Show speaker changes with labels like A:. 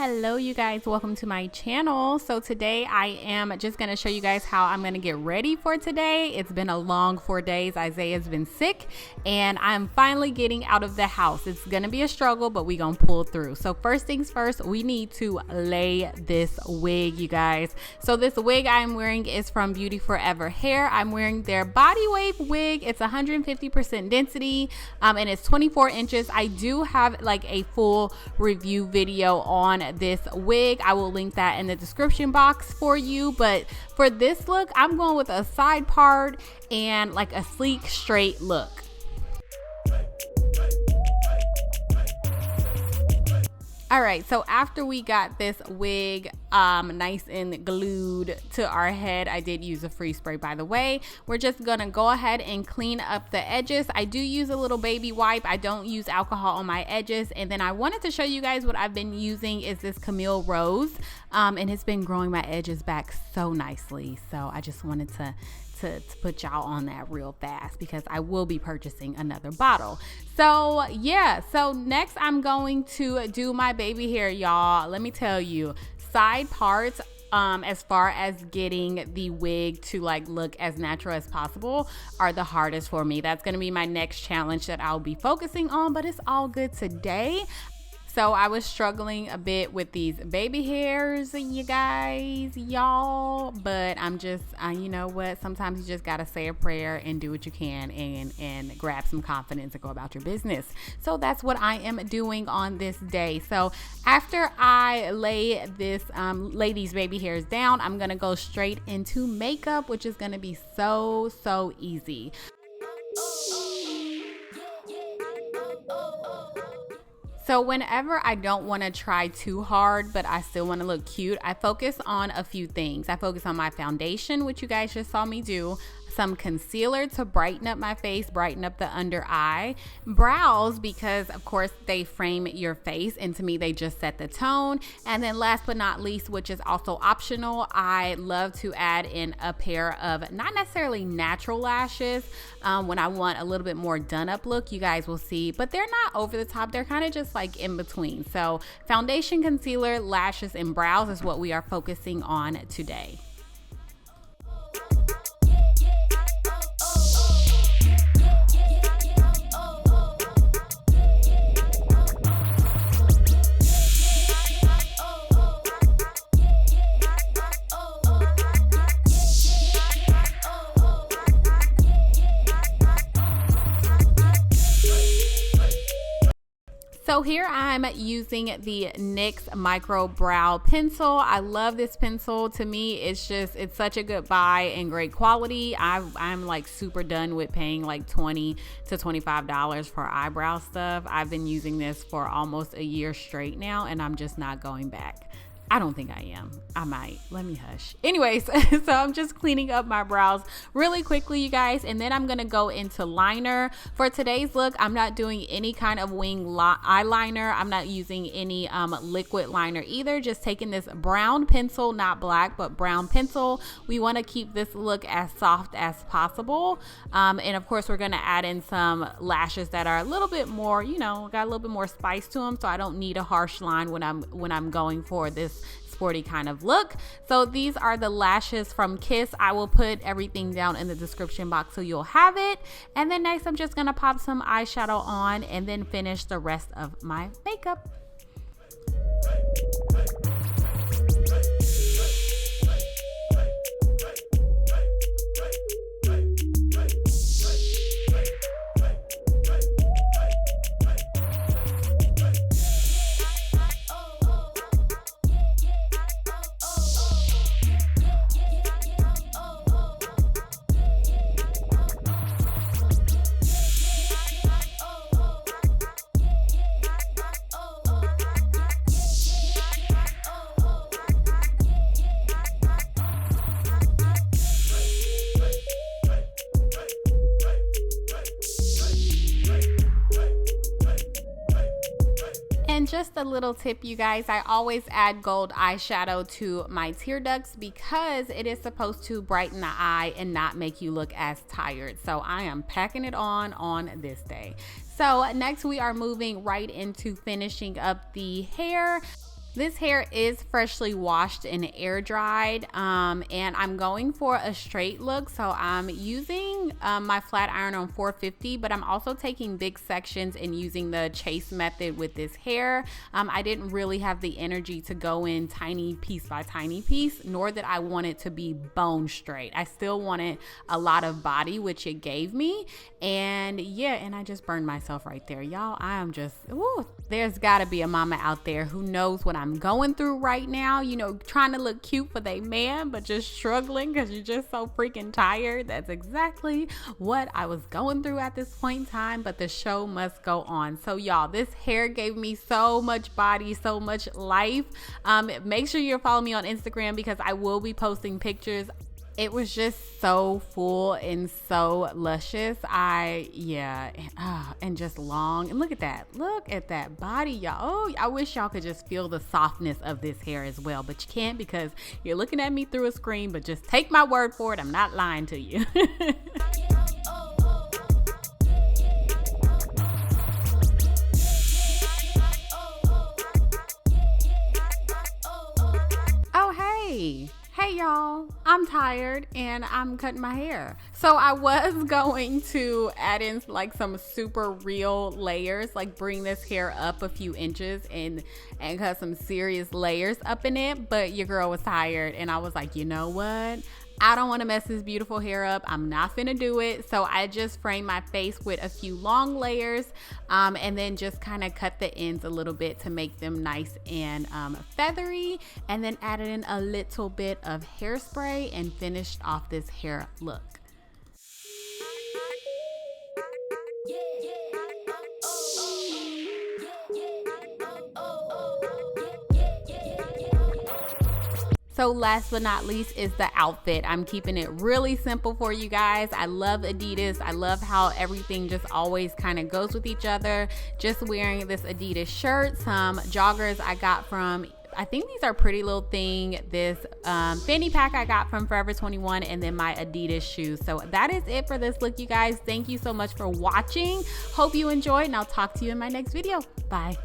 A: Hello you guys, welcome to my channel. So today I am just going to show you guys how I'm going to get ready for today. It's been a long 4 days. Isaiah's been sick and I'm finally getting out of the house. It's going to be a struggle, but we're going to pull through. So first things first, we need to lay this wig, you guys. So this wig I'm wearing is from Beautyforeverhair. I'm wearing their body wave wig. It's 150% density and it's 24 inches. I do have like a full review video on this wig. I will link that in the description box for you, but for this look I'm going with a side part and like a sleek straight look. All right, so after we got this wig nice and glued to our head, I did use a freeze spray, by the way. We're just gonna go ahead and clean up the edges. I do use a little baby wipe. I don't use alcohol on my edges. And then I wanted to show you guys what I've been using is this Camille Rose, and it's been growing my edges back so nicely. So I just wanted to put y'all on that real fast because I will be purchasing another bottle. So yeah, so next I'm going to do my baby hair, y'all. Let me tell you, side parts as far as getting the wig to like look as natural as possible are the hardest for me. That's going to be my next challenge that I'll be focusing on, but it's all good today. So I was struggling a bit with these baby hairs, you guys, y'all, but I'm just, you know what, sometimes you just gotta say a prayer and do what you can and grab some confidence and go about your business. So that's what I am doing on this day. So after I lay these baby hairs down, I'm gonna go straight into makeup, which is gonna be so easy. So whenever I don't want to try too hard, but I still want to look cute, I focus on a few things. I focus on my foundation, which you guys just saw me do, some concealer to brighten up my face, brighten up the under eye, brows, because of course they frame your face, and to me they just set the tone. And then last but not least, which is also optional, I love to add in a pair of not necessarily natural lashes when I want a little bit more done up look. You guys will see, but they're not over the top, they're kind of just like in between. So foundation, concealer, lashes, and brows is what we are focusing on today. So here I'm using the NYX Micro Brow Pencil. I love this pencil. To me, it's such a good buy and great quality. I'm like super done with paying like $20 to $25 for eyebrow stuff. I've been using this for almost a year straight now, and I'm just not going back. I don't think I am. I might. Let me hush. Anyways, so I'm just cleaning up my brows really quickly, you guys, and then I'm going to go into liner. For today's look, I'm not doing any kind of wing eyeliner. I'm not using any liquid liner either. Just taking this brown pencil, not black, but brown pencil. We want to keep this look as soft as possible. And of course, we're going to add in some lashes that are a little bit more, you know, got a little bit more spice to them. So I don't need a harsh line when I'm going for this sporty kind of look. So these are the lashes from Kiss. I will put everything down in the description box so you'll have it. And then next I'm just gonna pop some eyeshadow on and then finish the rest of my makeup. And just a little tip, you guys, I always add gold eyeshadow to my tear ducts because it is supposed to brighten the eye and not make you look as tired. So I am packing it on this day. So next we are moving right into finishing up the hair. This hair is freshly washed and air dried, and I'm going for a straight look, so I'm using my flat iron on 450, but I'm also taking big sections and using the chase method with this hair. I didn't really have the energy to go in tiny piece by tiny piece, nor that I want it to be bone straight. I still wanted a lot of body, which it gave me, and yeah, and I just burned myself right there, y'all. I am just, ooh, there's gotta be a mama out there who knows what I'm going through right now, you know, trying to look cute for they man, but just struggling because you're just so freaking tired. That's exactly what I was going through at this point in time, but the show must go on. So y'all, this hair gave me so much body, so much life. Make sure you're following me on Instagram because I will be posting pictures. It was just so full and so luscious. And just long. And look at that body, y'all. Oh, I wish y'all could just feel the softness of this hair as well, but you can't because you're looking at me through a screen. But just take my word for it, I'm not lying to you. Oh, hey y'all, I'm tired and I'm cutting my hair. So I was going to add in like some super real layers, like bring this hair up a few inches and cut some serious layers up in it, but your girl was tired and I was like, you know what? I don't want to mess this beautiful hair up. I'm not finna do it. So I just framed my face with a few long layers and then just kind of cut the ends a little bit to make them nice and feathery, and then added in a little bit of hairspray and finished off this hair look. So last but not least is the outfit. I'm keeping it really simple for you guys. I love Adidas. I love how everything just always kind of goes with each other. Just wearing this Adidas shirt, some joggers I got from, I think these are Pretty Little Thing, this fanny pack I got from Forever 21, and then my Adidas shoes. So that is it for this look, you guys. Thank you so much for watching. Hope you enjoyed, and I'll talk to you in my next video. Bye.